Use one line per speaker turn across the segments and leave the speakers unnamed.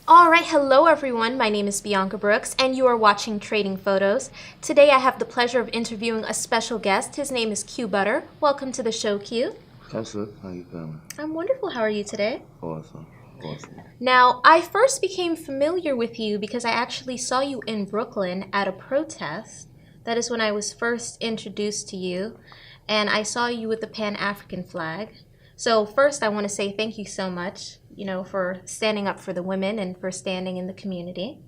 All right, hello everyone. My name is Bianca Brookes, and you are watching Trading Photos. Today I have the pleasure of interviewing a special guest. His name is QueButter. Welcome to the show, Q.
How's it? How you feeling?
I'm wonderful. How are you today?
Awesome. Awesome.
Now, I first became familiar with you because I actually saw you in Brooklyn at a protest. That is when I was first introduced to you, and I saw you with the Pan-African flag. So first, I want to say thank you so much, for standing up for the women and for standing in the community.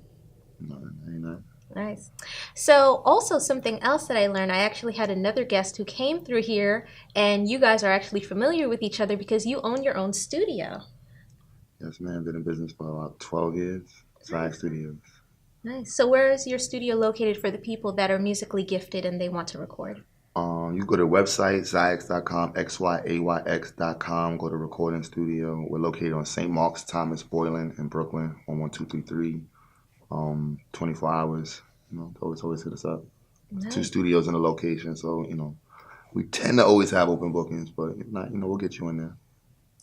No, ain't that.
Nice. So also something else that I learned, I actually had another guest who came through here, and you guys are actually familiar with each other because you own your own studio.
Yes, man. Been in business for about 12 years. Side Studios.
Nice. So where is your studio located for the people that are musically gifted and they want to record?
You go to the website, xyx.com, xyayx.com, go to recording studio. We're located on St. Mark's, Thomas, Boylan in Brooklyn on 1233. 24 hours. Always hit us up.
Nice.
2 studios in a location, so we tend to always have open bookings, but if not, we'll get you in there.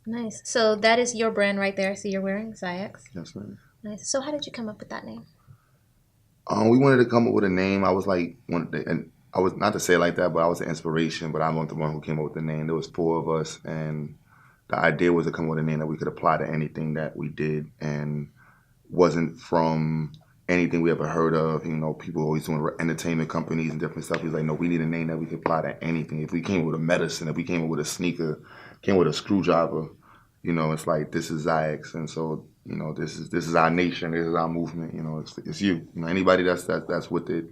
Nice. So that is your brand right there. So you're wearing Xyx.
Yes, ma'am.
Nice. So how did you come up with that name?
We wanted to come up with a name. I was like, and I was not to say it like that, but I was the inspiration. But I'm not the one who came up with the name. There was 4 of us, and the idea was to come up with a name that we could apply to anything that we did, and wasn't from anything we ever heard of. People always doing entertainment companies and different stuff. He's like, no, we need a name that we could apply to anything. If we came up with a medicine, if we came up with a sneaker, came with a screwdriver, it's like, this is Xyx, and so this is our nation, this is our movement. It's you. Anybody that's with it,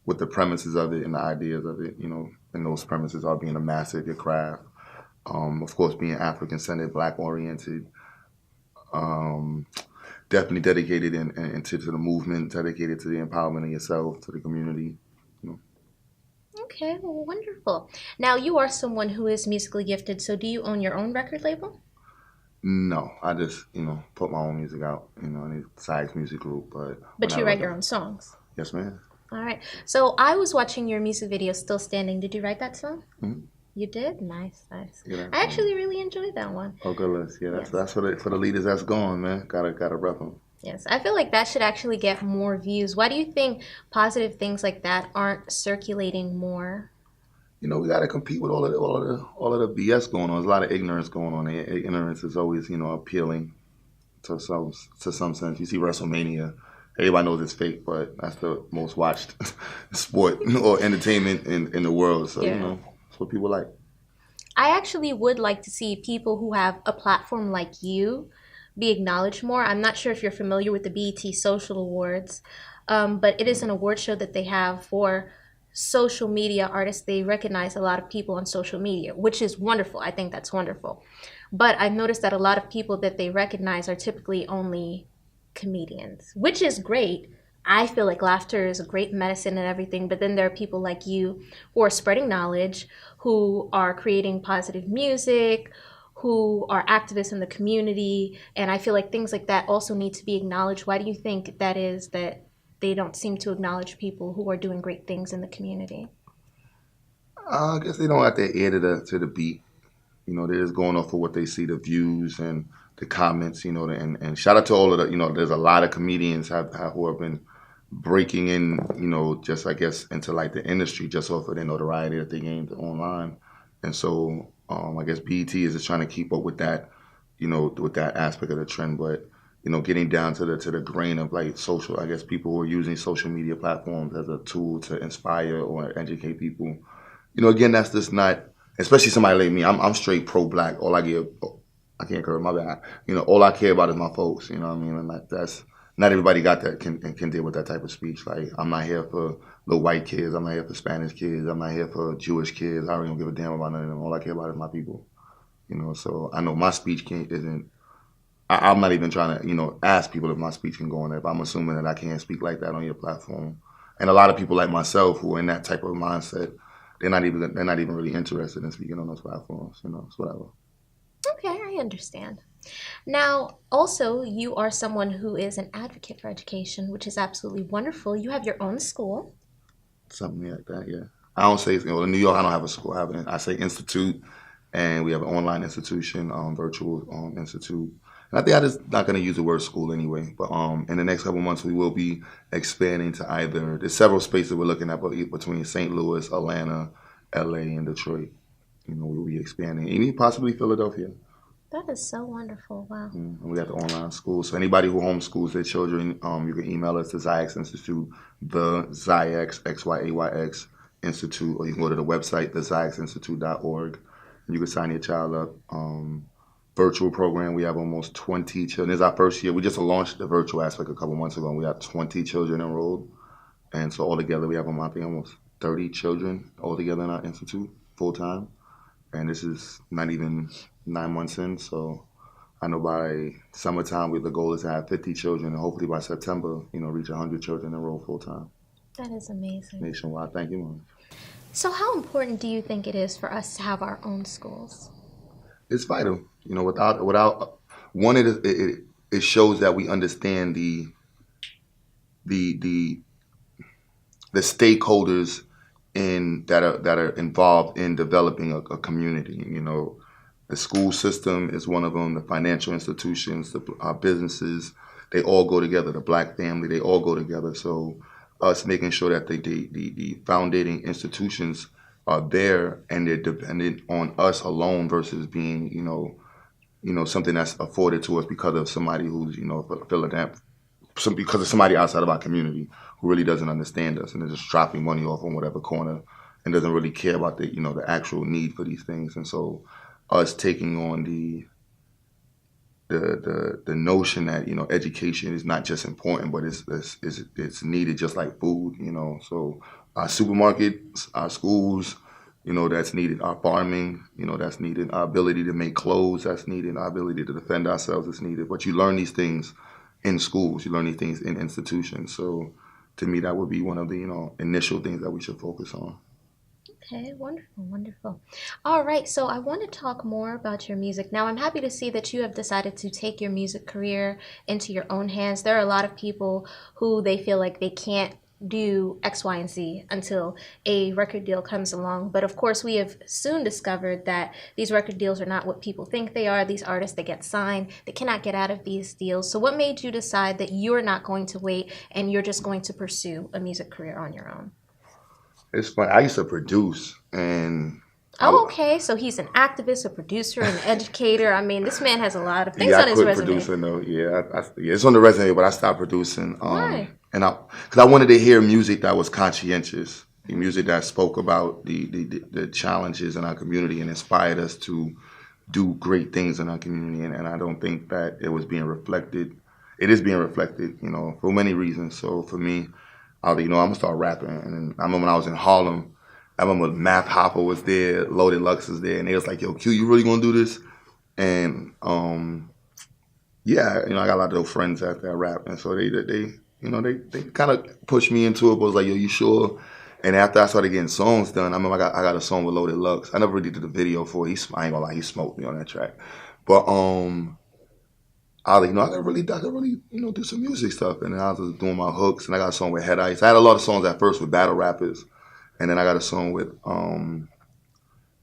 with the premises of it and the ideas of it, and those premises are being a master of your craft. Of course, being African-centered, Black-oriented, definitely dedicated to the movement, dedicated to the empowerment of yourself, to the community.
Okay, well, wonderful. Now, you are someone who is musically gifted, so do you own your own record label?
No, I just, put my own music out, in the Xyx Music Group.
But you write your own songs?
Yes, ma'am.
All right. So I was watching your music video, Still Standing. Did you write that song?
Mm-hmm.
You did? Nice, nice.
Yeah,
I actually really enjoyed that one.
Oh, good. Yeah, that's for the leaders that's going, man. Gotta rep them.
Yes, I feel like that should actually get more views. Why do you think positive things like that aren't circulating more?
We got to compete with all of the BS going on. There's a lot of ignorance going on. Ignorance is always, appealing to some sense. You see WrestleMania, everybody knows it's fake, but that's the most watched sport or entertainment in the world. So that's what people like.
I actually would like to see people who have a platform like you be acknowledged more. I'm not sure if you're familiar with the BET Social Awards, but it is an award show that they have for social media artists. They recognize a lot of people on social media, which is wonderful. I think that's wonderful. But I've noticed that a lot of people that they recognize are typically only comedians, which is great. I feel like laughter is a great medicine and everything, but then there are people like you who are spreading knowledge, who are creating positive music, who are activists in the community, and I feel like things like that also need to be acknowledged. Why do you think that is, that they don't seem to acknowledge people who are doing great things in the community?
I guess they don't have their ear to the beat. They're just going off of what they see, the views and the comments. And shout out to all of the. There's a lot of comedians who have been breaking in. Just I guess into like the industry just off of their notoriety that they gained online, and so. I guess BET is just trying to keep up with that, with that aspect of the trend. But, getting down to the grain of like social, I guess people who are using social media platforms as a tool to inspire or educate people. Again, that's just not, especially somebody like me. I'm straight pro-Black. All I give, I can't curse, my bad. All I care about is my folks. You know what I mean? And like that's not everybody got that can deal with that type of speech. Like I'm not here for little white kids. I'm not here for Spanish kids. I'm not here for Jewish kids. I really don't give a damn about none of them. All I care about is my people. So I know my speech isn't. I'm not even trying to ask people if my speech can go on there. But I'm assuming that I can't speak like that on your platform. And a lot of people like myself who are in that type of mindset, they're not even really interested in speaking on those platforms. It's whatever.
Okay, I understand. Now, also, you are someone who is an advocate for education, which is absolutely wonderful. You have your own school.
Something like that, yeah. I don't say, in New York, I don't have a school. I say institute, and we have an online institution, virtual institute. And I think I'm just not going to use the word school anyway. But in the next couple of months, we will be expanding to either, there's several spaces we're looking at, but between St. Louis, Atlanta, LA, and Detroit. You know, we'll be expanding, and possibly Philadelphia.
That is so wonderful. Wow.
And we got the online school. So anybody who homeschools their children, you can email us to Zyx Institute, the Zyx, XYAYX Institute, or you can go to the website, thezyxinstitute.org, and you can sign your child up. Virtual program, we have almost 20 children. This is our first year. We just launched the virtual aspect a couple months ago, and we have 20 children enrolled. And so altogether, we have, I think, almost 30 children altogether in our institute, full-time. And this is not even 9 months in, so I know by summertime, the goal is to have 50 children, and hopefully by September, reach 100 children enrolled full-time.
That is amazing.
Nationwide. Thank you, Mom.
So how important do you think it is for us to have our own schools?
It's vital. Without one, it shows that we understand the stakeholders that are involved in developing a community. The school system is one of them. The financial institutions, our businesses, they all go together. The Black family, they all go together. So us making sure that the foundating institutions are there and they're dependent on us alone versus being something that's afforded to us because of somebody who's because of somebody outside of our community who really doesn't understand us and is just dropping money off on whatever corner and doesn't really care about the actual need for these things. And so us taking on the notion that education is not just important, but it's needed just like food. So our supermarkets, our schools, that's needed. Our farming, that's needed. Our ability to make clothes, that's needed. Our ability to defend ourselves is needed. But you learn these things in schools. You learn these things in institutions. So to me, that would be one of the initial things that we should focus on.
Okay, wonderful, wonderful. All right, so I want to talk more about your music. Now, I'm happy to see that you have decided to take your music career into your own hands. There are a lot of people who they feel like they can't do X, Y, and Z until a record deal comes along. But of course, we have soon discovered that these record deals are not what people think they are. These artists that get signed, they cannot get out of these deals. So what made you decide that you're not going to wait and you're just going to pursue a music career on your own?
It's funny. I used to produce, and
oh, okay. So he's an activist, a producer, an educator. I mean, this man has a lot of things on his resume.
I quit producing though. Yeah, it's on the resume, but I stopped producing.
Why?
And because I wanted to hear music that was conscientious, the music that spoke about the challenges in our community and inspired us to do great things in our community. And I don't think that it was being reflected. It is being reflected, for many reasons. So for me, I'm gonna start rapping. And I remember when I was in Harlem, I remember Math Hopper was there, Loaded Lux was there, and they was like, "Yo, Q, you really gonna do this?" And yeah, I got a lot of those friends that rap, and so they kind of pushed me into it. But was like, "Yo, you sure?" And after I started getting songs done, I remember I got a song with Loaded Lux. I never really did a video for it. I ain't gonna lie, he smoked me on that track. But I was like, I could really, do some music stuff. And then I was just doing my hooks, and I got a song with Head Ice. I had a lot of songs at first with battle rappers, and then I got a song with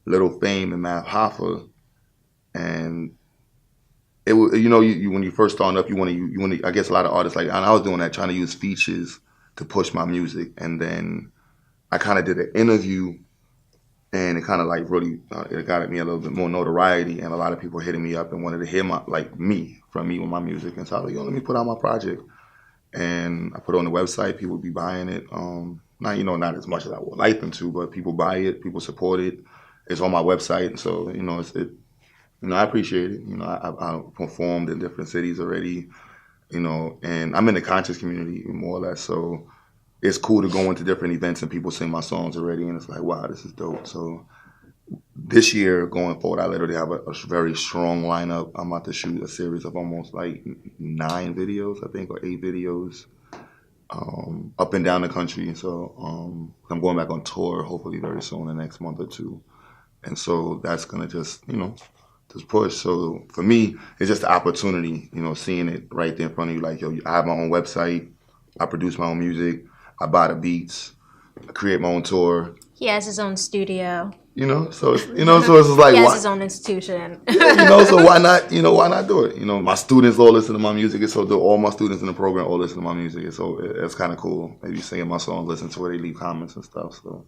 Little Fame and Math Hoffa. And it was, you when you first starting up, you want to. I guess a lot of artists and I was doing that, trying to use features to push my music, and then I kind of did an interview. And it kind of really, it got me a little bit more notoriety, and a lot of people hitting me up and wanted to hear from me with my music. And so I was like, let me put out my project. And I put it on the website. People would be buying it. Not as much as I would like them to, but people buy it, people support it. It's on my website. So, I appreciate it. I performed in different cities already, and I'm in the conscious community more or less. So it's cool to go into different events and people sing my songs already, and it's like, wow, this is dope. So this year, going forward, I literally have a very strong lineup. I'm about to shoot a series of almost 9 videos, I think, or 8 videos, up and down the country. So I'm going back on tour, hopefully very soon, the next month or two. And so that's gonna just push. So for me, it's just the opportunity, seeing it right there in front of you. Like, yo, I have my own website. I produce my own music. I buy the beats, I create my own tour,
He has his own studio.
So it's, so it's just like,
He has
why?
his own institution.
Yeah, so why not, why not do it? My students all listen to my music, and so do all my students in the program all listen to my music, and so it's kind of cool. Maybe singing my songs, listen to where they leave comments and stuff. So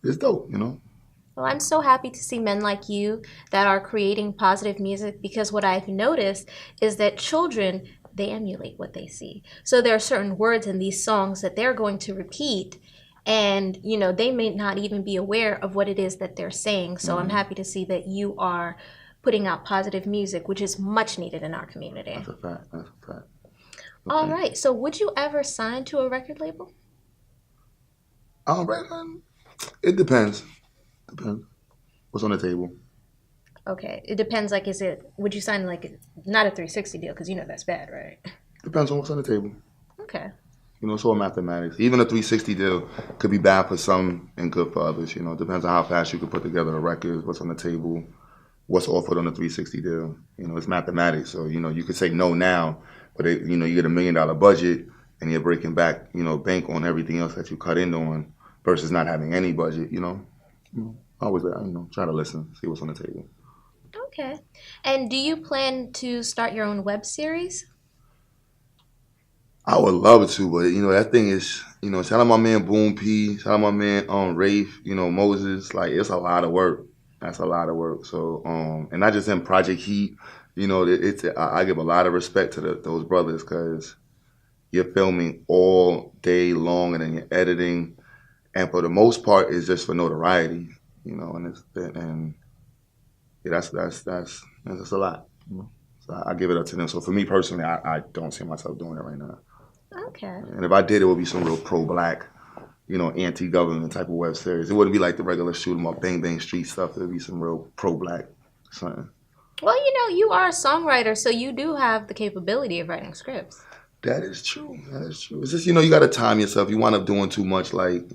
it's dope.
Well, I'm so happy to see men like you that are creating positive music, because what I've noticed is that children, they emulate what they see. So there are certain words in these songs that they're going to repeat, and they may not even be aware of what it is that they're saying. So I'm happy to see that you are putting out positive music, which is much needed in our community.
That's a fact. That's a fact. Okay.
All right. So would you ever sign to a record label?
It depends. Depends. What's on the table?
Okay. It depends. Like, would you sign like not a 360 deal? Because that's bad, right?
Depends on what's on the table.
Okay.
It's all mathematics. Even a 360 deal could be bad for some and good for others. It depends on how fast you can put together a record, what's on the table, what's offered on a 360 deal. It's mathematics. So, you could say no now, but, you get $1 million budget and you're breaking back, bank on everything else that you cut in on versus not having any budget, Always, try to listen, see what's on the table.
Okay. And do you plan to start your own web series?
I would love to, but that thing is, shout out my man Boom P, shout out my man Rafe, Moses. Like, it's a lot of work. That's a lot of work. So, and not just in Project Heat, I give a lot of respect to those brothers, because you're filming all day long and then you're editing, and for the most part, it's just for notoriety, and yeah, that's a lot. So I give it up to them. So for me personally, I don't see myself doing it right now.
Okay.
And if I did, it would be some real pro-black, anti-government type of web series. It wouldn't be like the regular shoot 'em up, bang bang street stuff. It would be some real pro-black something.
Well, you are a songwriter, so you do have the capability of writing scripts.
That is true. That is true. It's just, you got to time yourself. You wind up doing too much, like,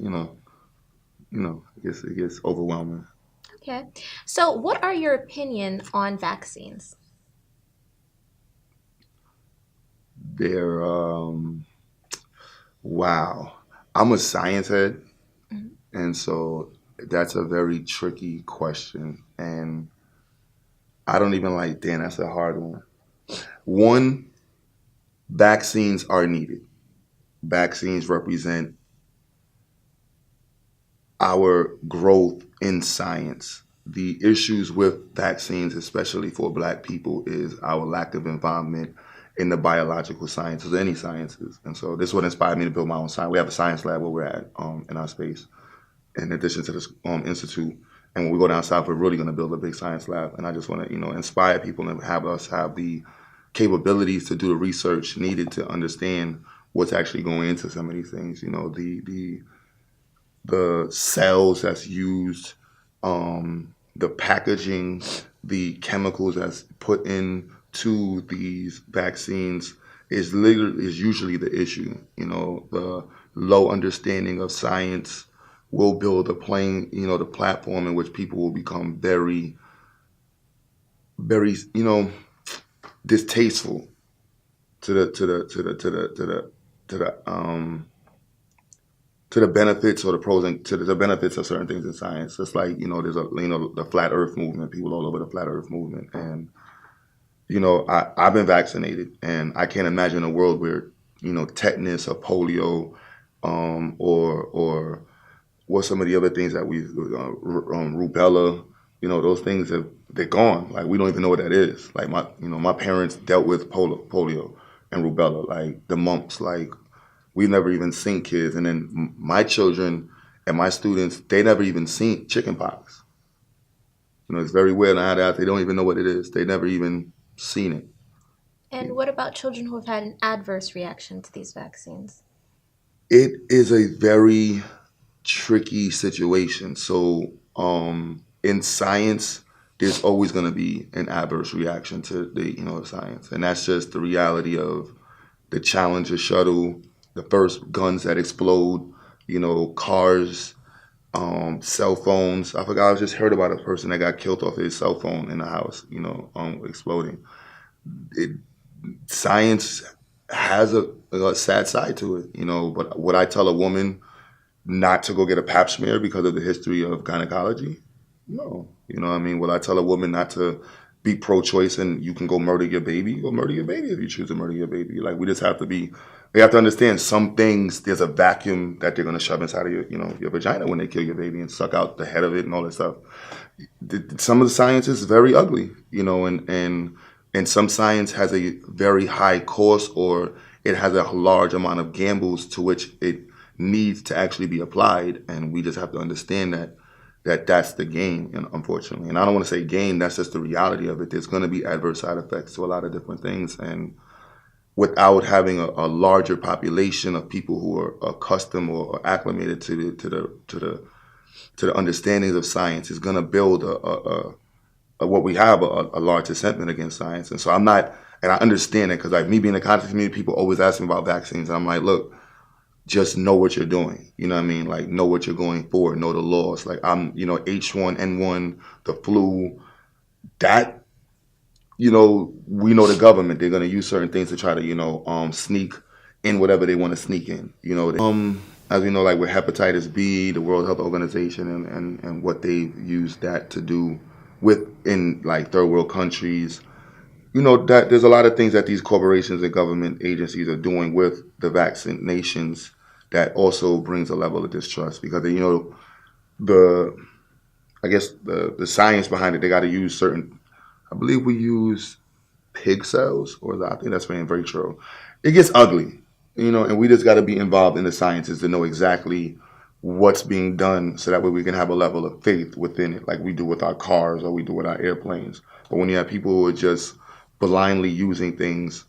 it gets overwhelming.
Okay. So what are your opinion on vaccines?
They're, wow. I'm a science head, and so that's a very tricky question. And I don't even like, damn, that's a hard one. One, vaccines are needed. Vaccines represent our growth in science. The issues with vaccines, especially for Black people, is our lack of involvement in the biological sciences, any sciences. And so this is what inspired me to build my own science. We have a science lab where we're at in our space, in addition to this institute. And when we go down south, we're really going to build a big science lab. And I just want to, inspire people and have us have the capabilities to do the research needed to understand what's actually going into some of these things. The cells that's used, the packaging, the chemicals that's put into these vaccines is usually the issue. The low understanding of science will build the platform in which people will become very, very, distasteful to the benefits or the pros and to the benefits of certain things in science. It's like, there's the flat earth movement, people all over the flat earth movement. And, I've been vaccinated, and I can't imagine a world where, tetanus or polio, or what some of the other things that rubella, those things they're gone. Like, we don't even know what that is. Like, my parents dealt with polio and rubella, like the mumps, like, we've never even seen kids. And then my children and my students, they never even seen chickenpox. It's very weird now that they don't even know what it is. They never even seen it.
And what about children who have had an adverse reaction to these vaccines?
It is a very tricky situation. So in science, there's always going to be an adverse reaction to the science. And that's just the reality of the Challenger shuttle, the first guns that explode, cars, cell phones. I forgot, I just heard about a person that got killed off his cell phone in the house, exploding. Science has a sad side to it, but what I tell a woman not to go get a pap smear because of the history of gynecology? No. You know what I mean? Will I tell a woman not to be pro-choice and you can go murder your baby? Go murder your baby if you choose to murder your baby. Like, we just have to be, we have to understand some things, there's a vacuum that they're going to shove inside of your, your vagina when they kill your baby and suck out the head of it and all that stuff. Some of the science is very ugly, and some science has a very high cost, or it has a large amount of gambles to which it needs to actually be applied, and we just have to understand that's the game, and unfortunately. And I don't want to say game, that's just the reality of it. There's going to be adverse side effects to a lot of different things, and without having a larger population of people who are accustomed or acclimated to the understandings of science, is going to build what we have, a large resentment against science. And so I'm not, and I understand it, because like me being in the content community, people always ask me about vaccines, and I'm like, look, just know what you're doing. You know what I mean? Like, know what you're going for, know the laws. Like, H1N1, the flu, that, we know the government, they're going to use certain things to try to, sneak in whatever they want to sneak in. As we know, like with hepatitis B, the World Health Organization and what they've used that to do in like third world countries, that there's a lot of things that these corporations and government agencies are doing with the vaccinations that also brings a level of distrust, because the science behind it, they got to use certain, I believe we use pig cells, I think that's very true. It gets ugly, and we just got to be involved in the sciences to know exactly what's being done, so that way we can have a level of faith within it, like we do with our cars or we do with our airplanes. But when you have people who are just blindly using things,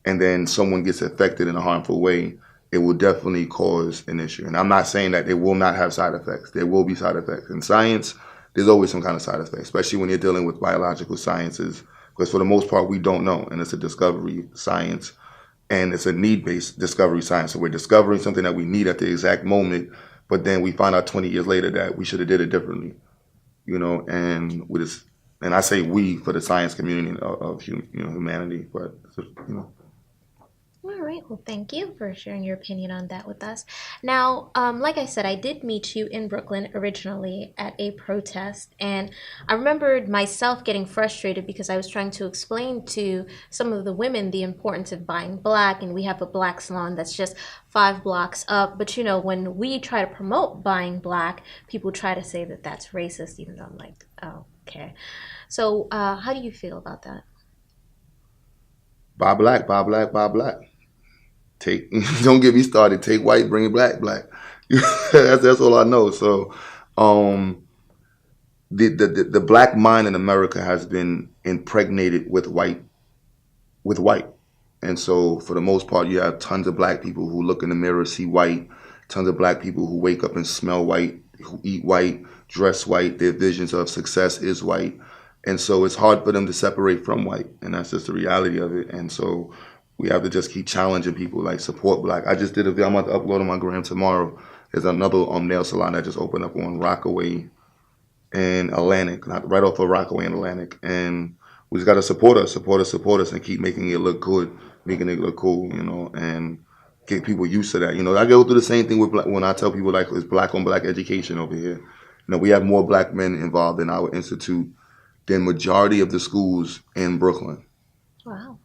and then someone gets affected in a harmful way, it will definitely cause an issue. And I'm not saying that it will not have side effects. There will be side effects. In science, there's always some kind of side effects, especially when you're dealing with biological sciences, because for the most part, we don't know. And it's a discovery science, and it's a need-based discovery science. So we're discovering something that we need at the exact moment, but then we find out 20 years later that we should have did it differently, and we just, and I say we for the science community of humanity, but
All right. Well, thank you for sharing your opinion on that with us. Now, like I said, I did meet you in Brooklyn originally at a protest, and I remembered myself getting frustrated because I was trying to explain to some of the women the importance of buying black, and we have a black salon that's just 5 blocks up. But when we try to promote buying black, people try to say that that's racist, even though I'm like, oh, okay. So, how do you feel about that?
buy black, buy black, buy black. Don't get me started. Take white, bring it black, black. that's all I know. So, the black mind in America has been impregnated with white, and so for the most part, you have tons of black people who look in the mirror, see white, tons of black people who wake up and smell white, who eat white, dress white. Their visions of success is white, and so it's hard for them to separate from white, and that's just the reality of it. And so we have to just keep challenging people, like support black. I just did a video, I'm about to upload on my gram tomorrow. There's another nail salon that just opened up on Rockaway and Atlantic, right off of Rockaway and Atlantic. And we just got to support us, and keep making it look good, making it look cool, and get people used to that. I go through the same thing with black, when I tell people, like, it's black on black education over here. We have more black men involved in our institute than majority of the schools in Brooklyn.
Wow.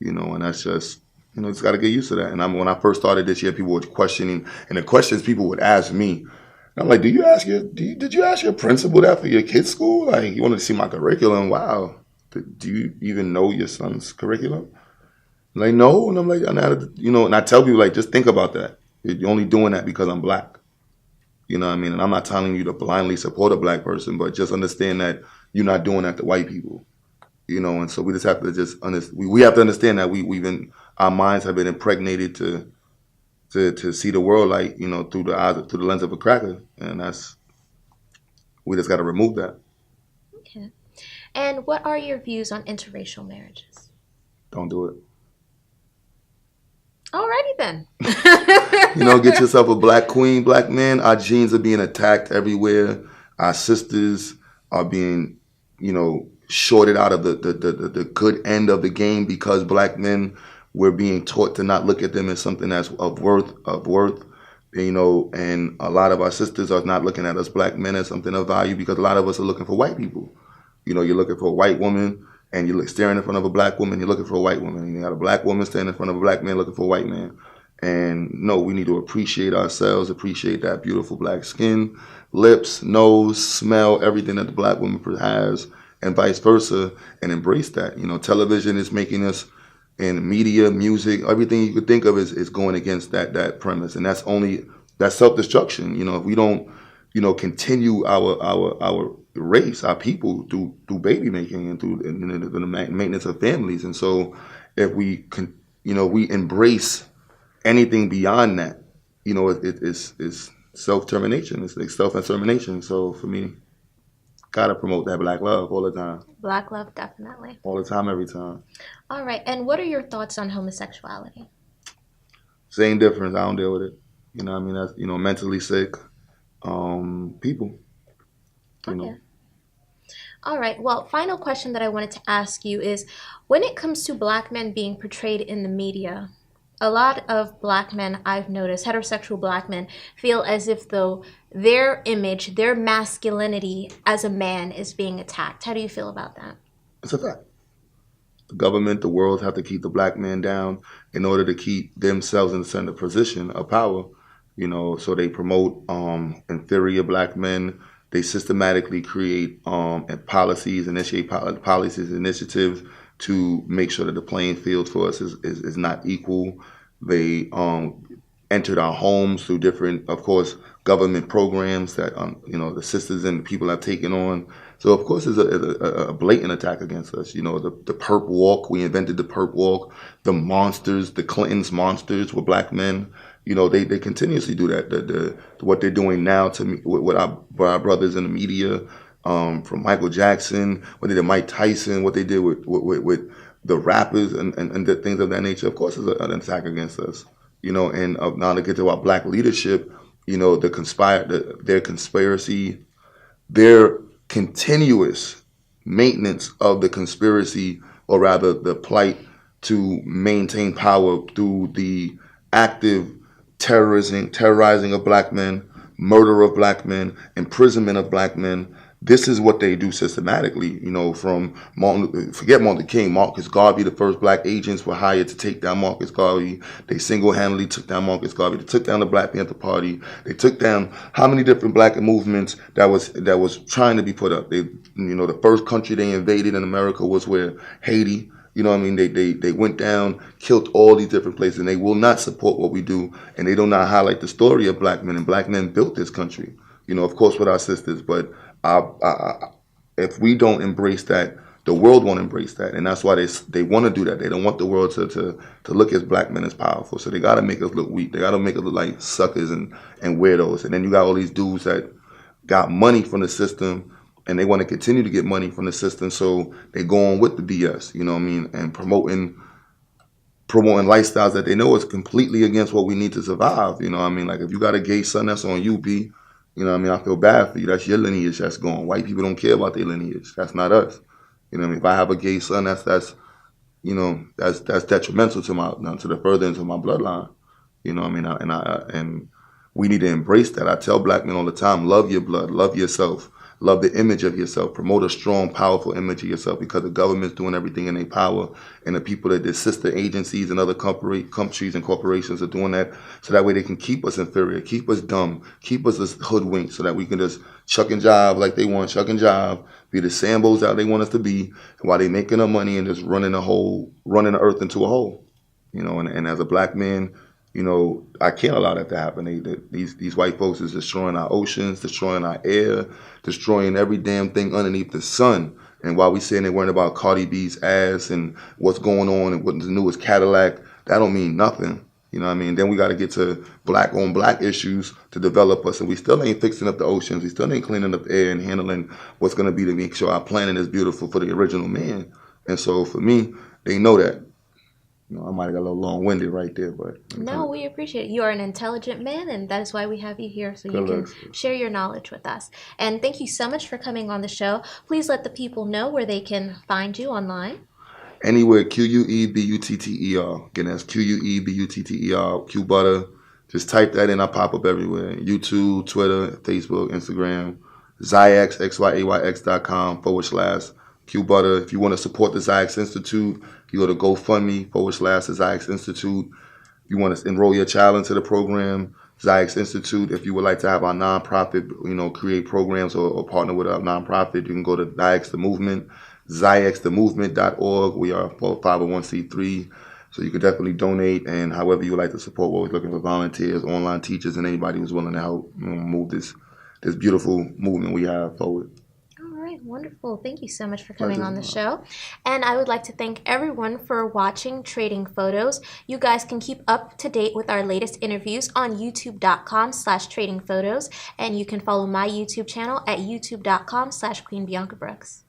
And that's just, just got to get used to that. And when I first started this year, people were questioning, and the questions people would ask me, and I'm like, did you ask your principal that for your kid's school? Like, you wanted to see my curriculum? Wow. Do you even know your son's curriculum? Like, no. And I'm like, and I tell people, like, just think about that. You're only doing that because I'm black. You know what I mean? And I'm not telling you to blindly support a black person, but just understand that you're not doing that to white people. And so we just have to we have to understand that our minds have been impregnated to see the world, like, through the lens of a cracker, and we just got to remove that.
Okay. And what are your views on interracial marriages?
Don't do it.
Alrighty then.
Get yourself a black queen, black man. Our genes are being attacked everywhere. Our sisters are being, shorted out of the good end of the game, because black men, we're being taught to not look at them as something that's of worth, You know, and a lot of our sisters are not looking at us black men as something of value because a lot of us are looking for white people. You know, you're looking for a white woman and you're staring in front of a black woman, you're looking for a white woman. And you got a black woman standing in front of a black man looking for a white man. And no, we need to appreciate ourselves, appreciate that beautiful black skin, lips, nose, smell, everything that the black woman has, and vice versa, and embrace that. You know, television is making us, and media, music, everything you could think of is going against that premise, and that's self-destruction. You know, if we don't, you know, continue our race, our people through baby making and through the maintenance of families, and so if we can, you know, we embrace anything beyond that, you know, it's self-termination, it's like self-extermination. So for me, gotta promote that black love all the time.
Black love, definitely.
All the time, every time.
All right. And what are your thoughts on homosexuality?
Same difference. I don't deal with it. You know what I mean? That's, you know, mentally sick people. You know.
All right. Well, final question that I wanted to ask you is, when it comes to black men being portrayed in the media, a lot of black men I've noticed, heterosexual black men, feel as if though their image, their masculinity as a man is being attacked. How do you feel about that?
It's a fact. The government, the world have to keep the black man down in order to keep themselves in the center position of power. You know, so they promote inferior black men. They systematically create policies, initiate policies, initiatives to make sure that the playing field for us is not equal. They entered our homes through different, of course, government programs that you know, the sisters and the people have taken on. So of course, it's a blatant attack against us. You know, the perp walk. We invented the perp walk. The monsters, the Clintons monsters, were black men. You know, they continuously do that. What they're doing now to me with our brothers in the media, from Michael Jackson, what they did Mike Tyson, what they did with the rappers and the things of that nature. Of course, is an attack against us. You know, and now to get to our black leadership, you know, their conspiracy, their continuous maintenance of the conspiracy, or rather the plight to maintain power through the active terrorizing of black men, murder of black men, imprisonment of black men. This is what they do systematically. You know, from forget Martin Luther King, Marcus Garvey, the first black agents were hired to take down Marcus Garvey. They single-handedly took down Marcus Garvey. They took down the Black Panther Party. They took down how many different black movements that was trying to be put up. They, you know, the first country they invaded in America was Haiti. You know what I mean? They went down, killed all these different places, and they will not support what we do, and they do not highlight the story of black men, and black men built this country. You know, of course, with our sisters, but if we don't embrace that, the world won't embrace that, and that's why they want to do that. They don't want the world to look at black men as powerful, so they got to make us look weak. They got to make us look like suckers and weirdos, and then you got all these dudes that got money from the system, and they want to continue to get money from the system, so they go on with the BS, you know what I mean, and promoting lifestyles that they know is completely against what we need to survive. You know what I mean? Like, if you got a gay son, that's on you, B. You know what I mean? I feel bad for you. That's your lineage that's gone. White people don't care about their lineage. That's not us. You know what I mean? If I have a gay son, that's you know, that's detrimental to the furtherance of my bloodline. You know what I mean? And we need to embrace that. I tell black men all the time, love your blood, love yourself, love the image of yourself, promote a strong, powerful image of yourself, because the government's doing everything in their power, and the people that their sister agencies and other countries and corporations are doing that, so that way they can keep us inferior, keep us dumb, keep us hoodwinked, so that we can just chuck and jive like they want, chuck and jive, be the Sambos that they want us to be, while they making their money and just running the earth into a hole. You know, and as a black man, you know, I can't allow that to happen. These white folks is destroying our oceans, destroying our air, destroying every damn thing underneath the sun. And while we saying they worrying about Cardi B's ass and what's going on and what's the newest Cadillac, that don't mean nothing. You know what I mean? Then we got to get to black on black issues to develop us, and we still ain't fixing up the oceans. We still ain't cleaning up the air and handling what's going to be to make sure our planet is beautiful for the original man. And so for me, they know that. You know, I might have got a little long-winded right there, but...
No, we appreciate it. You are an intelligent man, and that is why we have you here, so you can share your knowledge with us. And thank you so much for coming on the show. Please let the people know where they can find you online.
Anywhere, QueButter. Again, that's QueButter, QueButter, Just type that in. I pop up everywhere. YouTube, Twitter, Facebook, Instagram. Xiax, xyayx.com/QueButter. If you want to support the Xiax Institute, you go to GoFundMe/the Xiax Institute. You want to enroll your child into the program, Xiax Institute. If you would like to have our nonprofit, create programs or partner with a nonprofit, you can go to Xiax the Movement, xiaxthemovement.org. We are 501c3. So you can definitely donate, and however you would like to support. We're always looking for volunteers, online teachers, and anybody who's willing to help move this beautiful movement we have forward.
All right, wonderful. Thank you so much for coming on the show. And I would like to thank everyone for watching Trading Photos. You guys can keep up to date with our latest interviews on youtube.com/tradingphotos, and you can follow my YouTube channel at youtube.com/Queen Bianca Brookes.